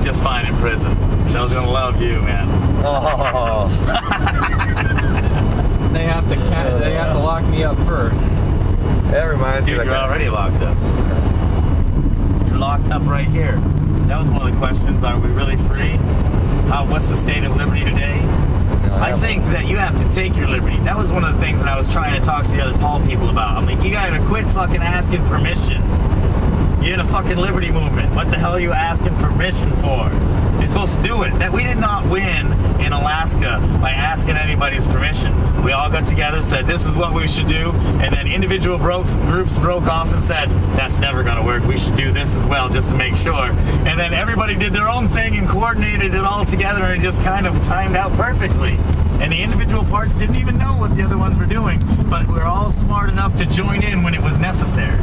just fine in prison. I was gonna love you, man. Oh. They have to lock me up first. That reminds me. Dude, like you're already locked up. You're locked up right here. That was one of the questions. Are we really free? What's the state of liberty today? I think that you have to take your liberty. That was one of the things that I was trying to talk to the other Paul people about. I'm like, you gotta quit fucking asking permission. You're in a fucking liberty movement. What the hell are you asking permission for? You're supposed to do it. That we did not win in Alaska by asking anybody's permission. We all got together, said this is what we should do, and then individual groups broke off and said that's never gonna work. We should do this as well just to make sure. And then everybody did their own thing and coordinated it all together, and it just kind of timed out perfectly. And the individual parts didn't even know what the other ones were doing, but we're all smart enough to join in when it was necessary.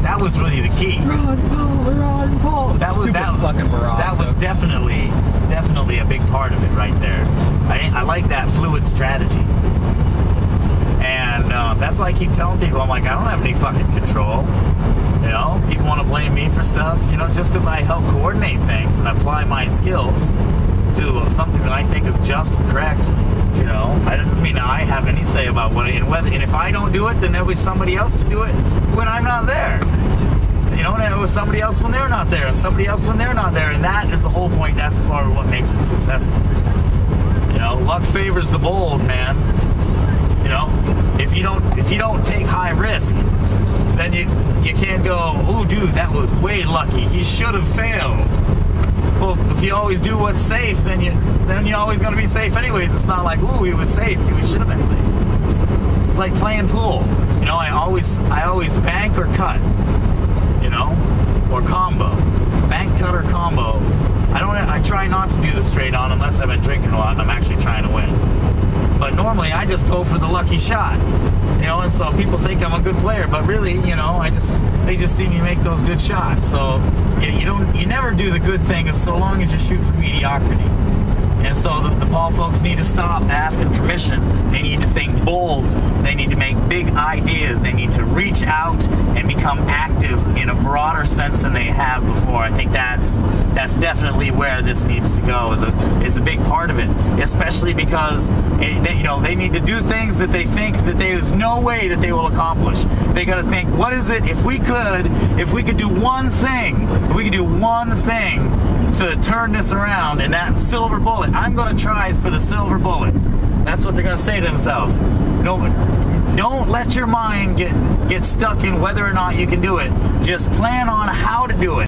That was really the key. Ron Paul. That was fucking Barassa. That was definitely a big part of it right there. I like that fluid strategy, and that's why I keep telling people, I'm like, I don't have any fucking control. You know, people want to blame me for stuff. You know, just because I help coordinate things and apply my skills to something that I think is just and correct. You know, that doesn't mean I have any say about what and whether. And if I don't do it, then there'll be somebody else to do it when I'm not there. You know, and it was somebody else when they're not there, and somebody else when they're not there, and that is the whole point. That's part of what makes it successful. You know, luck favors the bold, man. You know, if you don't take high risk, then you can't go, oh, dude, that was way lucky. He should have failed. Well, if you always do what's safe, then you're always going to be safe anyways. It's not like, ooh, he was safe. He should have been safe. It's like playing pool. You know, I always bank or cut. You know, or combo. Bank, cut, or combo. I try not to do the straight on unless I've been drinking a lot and I'm actually trying to win. But normally I just go for the lucky shot. You know, and so people think I'm a good player, but really, you know, they just see me make those good shots. So you never do the good thing so long as you shoot for mediocrity. And so the Paul folks need to stop asking permission. They need to think bold. They need to make big ideas. They need to reach out and become active in a broader sense than they have before. I think that's definitely where this needs to go. Is a big part of it, especially because they need to do things that they think that there's no way that they will accomplish. They got to think, what is it if we could do one thing, to turn this around, and that silver bullet, I'm going to try for the silver bullet. That's what they're going to say to themselves. No, don't let your mind get stuck in whether or not you can do it. Just plan on how to do it.